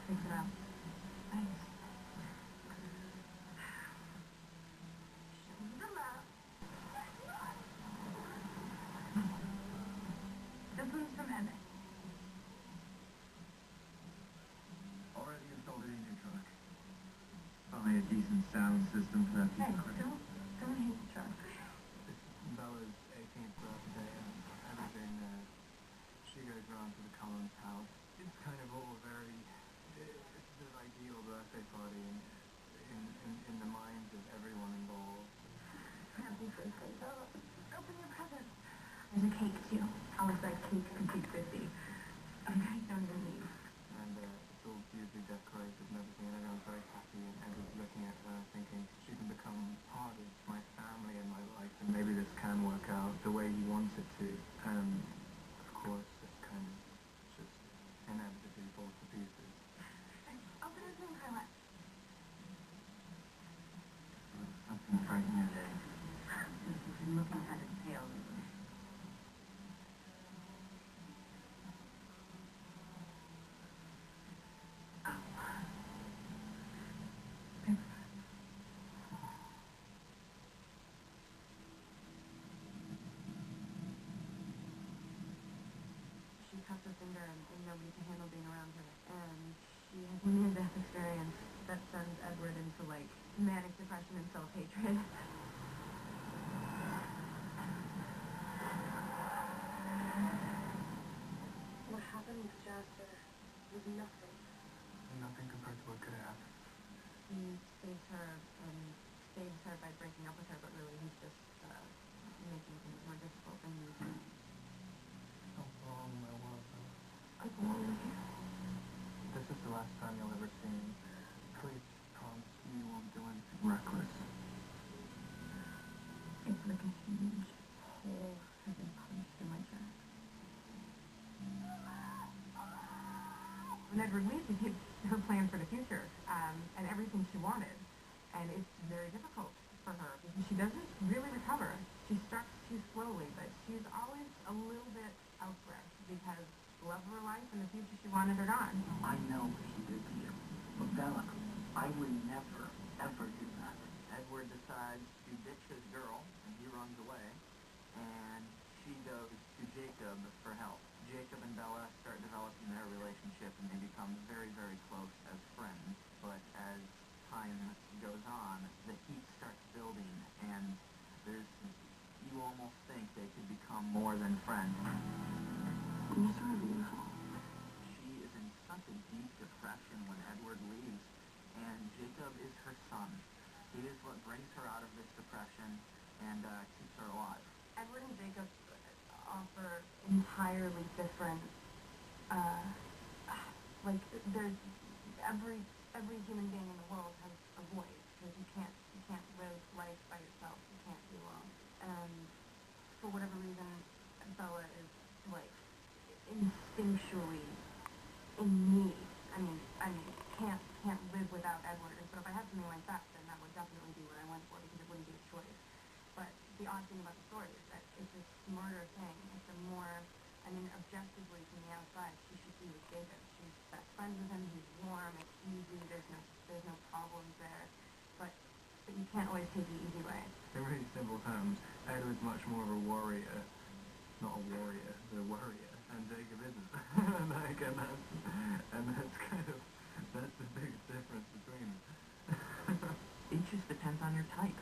fix it up. Thanks. This one's from Emmett. Already installed it in your truck. Probably a decent sound system for that piece Hey, of crap. don't hate the truck. It's Bella's 18th birthday and everything, she goes around to the Collins house. It's kind of all very, it's the ideal birthday party in the minds of everyone involved. Happy birthday, Bella. Open your present. There's a cake, too. Alex likes cake complete 50. Okay, don't even leave. And it's all beautifully decorated and everything, and everyone's very happy, and Edward's looking at her thinking she can become part of my family and my life, and maybe this can work out the way he wants it to. And of course, it kind of just inevitably falls to pieces. Open his room, Carla. Something frightening today. I'm looking at his tail. She cuts her finger and nobody can handle being around her. And she has a near-death experience that sends Edward into, like, manic depression and self-hatred. What happened with Jasper was nothing. Nothing compared to what could have happened. He saves her and saves her by breaking up with her, but really he's just making things more difficult than usual. How wrong I was. I belong with you. This is the last time you'll ever see me. Please promise me you won't do anything reckless. It's like a huge hole has been punched in my chest. When Edward leaves, he takes her plan for the future, and everything she wanted. And it's very difficult for her because she doesn't really recover. She starts too slowly, but she's always a little bit elsewhere because the love of her life and the future she wanted are gone. I know what he did to you. But Bella, I would never, ever do that. Edward decides to ditch his girl, and he runs away, and she goes to Jacob for help. Jacob and Bella start developing their relationship, and they become very, very close as friends. But as time goes on, the heat starts building, and you almost think they could become more than friends. You're so beautiful. She is in such a deep depression when Edward leaves, and Jacob is her son. He is what brings her out of this depression and keeps her alive. Edward and Jacob offer entirely different, like, there's, every human being in the world has a voice, because you can't live life by yourself, you can't be alone. And for whatever reason, Bella is, like, instinctually in need. I mean, can't live without Edward, but if I had something like that, then that would definitely be what I went for, because it wouldn't be a choice. But the odd thing about the story is that it's a smarter thing. It's a more, I mean, objectively from the outside, she should be with Jacob. She's best friends with him. He's warm. It's easy. There's no problems there. But you can't always take the easy way. In really simple terms, Edward's much more of a warrior, not a warrior, but a worrier, and Jacob isn't. That's the biggest difference between them. It just depends on your type.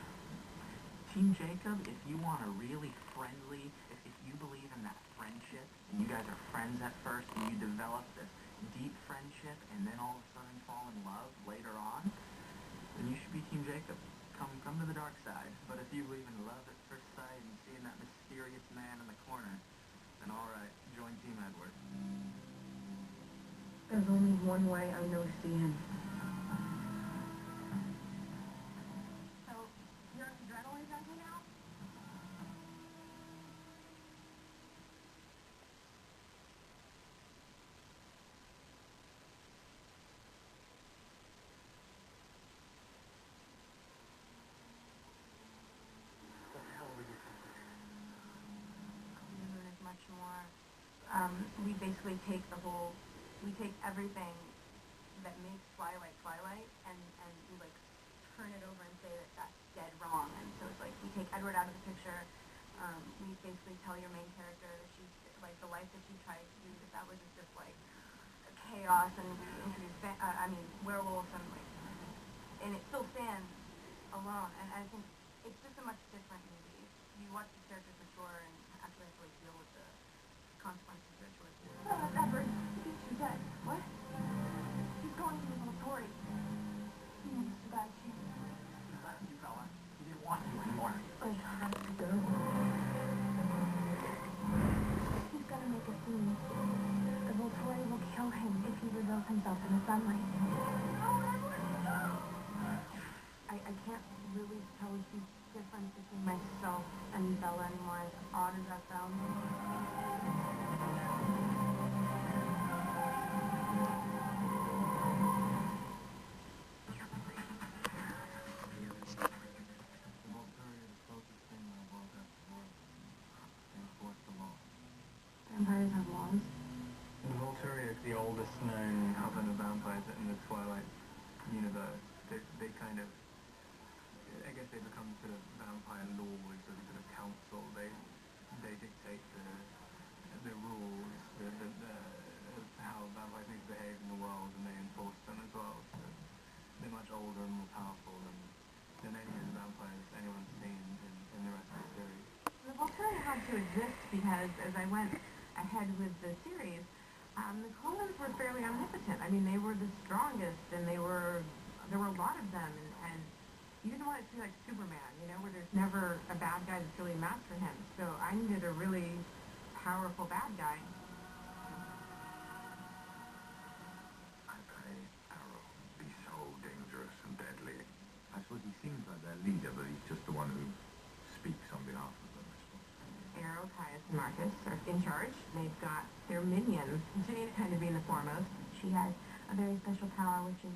Team Jacob, if you want a really friendly, if you believe in that friendship, and you guys are friends at first, and you develop this deep friendship, and then all of a sudden fall in love later on, then you should be Team Jacob. Come to the dark side. But if you believe in love at first sight and seeing that mysterious man in the corner, then alright, join Team Edward. There's only one way I know to see him. So, your adrenaline junkie now? What the hell were you thinking? Moon is much more, we basically take we take everything that makes Twilight Twilight, and we like turn it over and say that that's dead wrong. And so it's like we take Edward out of the picture. We basically tell your main character that she's like the life that she tried to do, that was just like chaos, and we introduce werewolves, and like, and it still stands alone. And I think it's just a much different movie. You watch the characters mature and actually have to like deal with the consequences of their choices. Edward, she's dead. What? He's going to the Tori. He needs to die too. He left you, Bella. He didn't want you anymore. But he has to go. He's gonna make a scene. The Volturi will kill him if he reveals himself in the sunlight. I can't really tell a huge difference between myself and Bella anymore, as odd as that sounds. The Volturi are the closest thing my world has to war. They enforce the law. Vampires have laws. The Volturi is the oldest known coven of vampires in the Twilight universe. They kind of, I guess they become sort of vampire lords or sort of council. They dictate the rules, of how vampires need to behave in the world, and they enforce them as well. So they're much older and more powerful than any of the vampires anyone's seen in the rest of the series. The Volturi had to exist because, as I went ahead with the series, the covens were fairly omnipotent. I mean, they were the strongest, and there were a lot of them, and you didn't want it to be like Superman, where there's never a bad guy that's really matched for him. So I needed a really powerful bad guy. I pray Arrow be so dangerous and deadly. I suppose he seems like their leader, but he's just the one who speaks on behalf of them, I suppose. Arrow, Caius, and Marcus are in charge. They've got their minions, Janine kind of being the foremost. She has a very special power, which is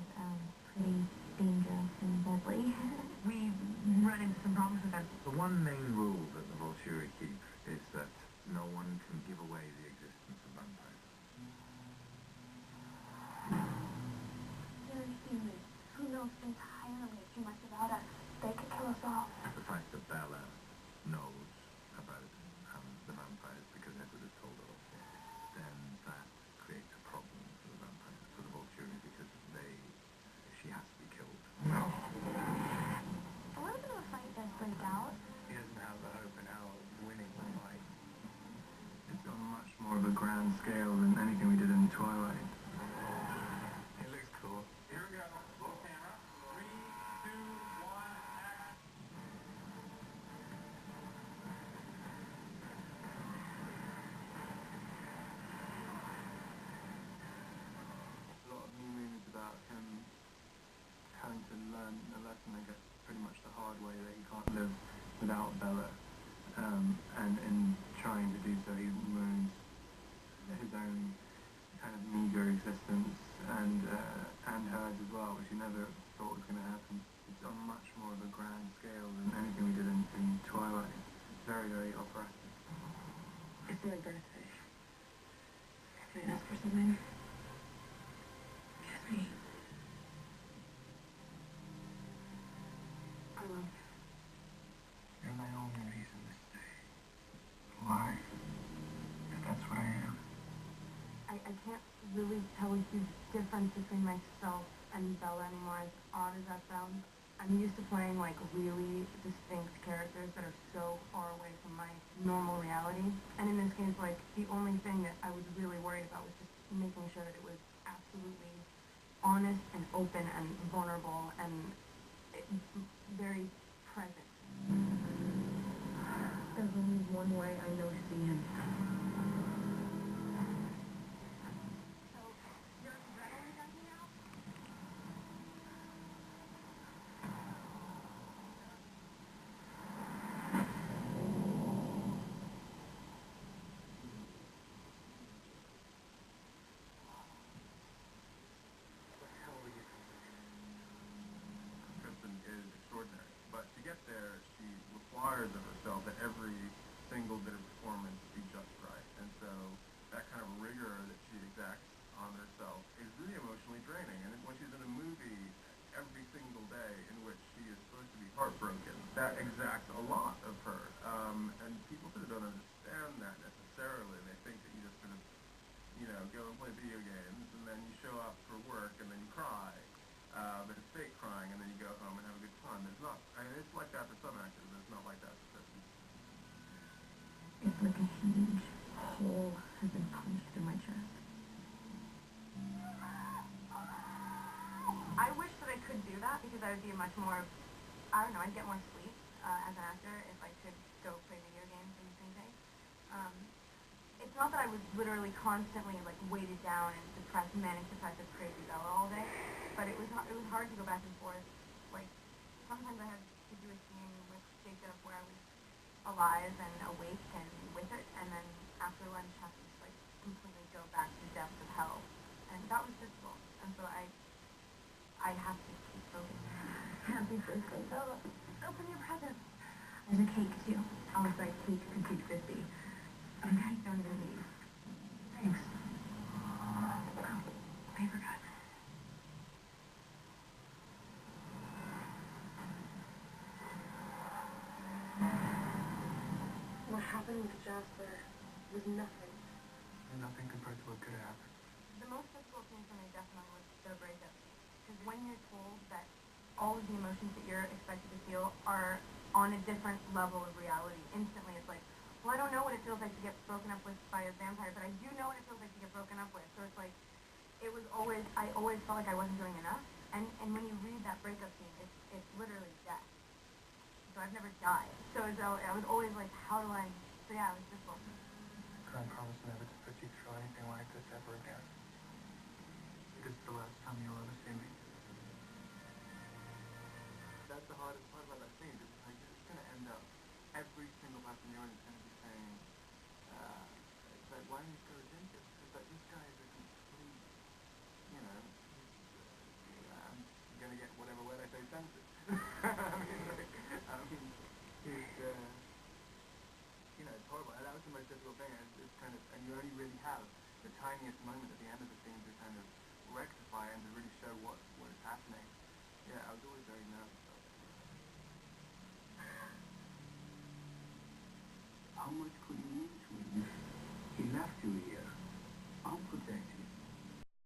pretty dangerous and deadly. We run into some problems with that. The one main rule that the Volturi keep is that no one can give away the existence of vampires. They're human. Who knows entirely too much about us? They could kill us all. The fact that Bella knows about the vampires because Edward has told her, then that creates a problem for the vampires, for the Volturi, because she has to be killed. A little bit of a fight does break out. He doesn't have the hope in hell of winning the fight. It's on much more of a grand scale than anything we did in Twilight. It looks cool. Here we go. Roll camera. 3, 2, 1, action. A lot of New Moon is about him having to learn a lesson, I guess, pretty much the hard way, that he can't live without Bella. And in trying to do so, he ruins his own kind of meager existence and hers as well, which he never thought was going to happen. It's on much more of a grand scale than anything we did in Twilight. It's very, very operatic. It's my birthday. Can I ask for something? Kiss me. I love you. You're my only reason to stay. Why? If that's what I am. I can't really tell a huge difference between myself and Bella anymore, as odd as that sounds. I'm used to playing like really distinct characters that are so far away from my normal reality. And in this case, like, the only thing that I was really worried about was just making sure that it was absolutely honest and open and vulnerable and very present. There's only one way I know to see him. So, your adrenaline jumping out? Kristen is extraordinary, but to get there, she requires of herself that every single bit of performance be just right, and so that kind of rigor that she exacts on herself is really emotionally draining, and it's heartbroken. That exacts a lot of her. And people sort of don't understand that necessarily. They think that you just sort of, go and play video games, and then you show up for work, and then you cry. But it's fake crying, and then you go home and have a good time. It's not, it's like that for some actors, but it's not like that for certain. It's like a huge hole has been punched through my chest. I wish that I could do that because I would be much more, I don't know, I'd get more sleep as an actor if I could go play video games and sing things. It's not that I was literally constantly like weighted down and depressed, manic depressive, crazy Bella all day, but it was hard to go back and forth. Like sometimes I had to do a scene with Jacob where I was alive and awake and with it, and then after lunch have to just like completely go back to the depths of hell, and that was difficult. And so I have to keep focused. Happy birthday, Bella. Open your present. There's a cake too. I was like, cake complete 50. And I don't even leave. Thanks. Oh, paper cut. What happened with Jasper was nothing. Nothing compared to what could have happened. The most difficult thing for me definitely was the breakup scene. Because when you're told that all of the emotions that you're expected to feel are on a different level of reality, instantly it's like, well, I don't know what it feels like to get broken up with by a vampire, but I do know what it feels like to get broken up with. So it's like, I always felt like I wasn't doing enough. And when you read that breakup scene, it's literally death. So I've never died. So I was always like, how do I, so yeah, it was difficult. I promise never to put you through anything like this ever again. This is the last time you'll ever see me. That's the hardest part about that scene, because like, you're just going to end up, every single person you're in is going to be saying, it's like, why don't you go to Jacob? Because like, this guy is a complete, I'm going to get whatever word I say sensitive. It's horrible. And that was the most difficult thing. It's kind of, and you only really have the tiniest moment at the end of the scene to kind of rectify and to really show what is happening. Yeah, I was always very nervous about it. How much could you lose when he left you here?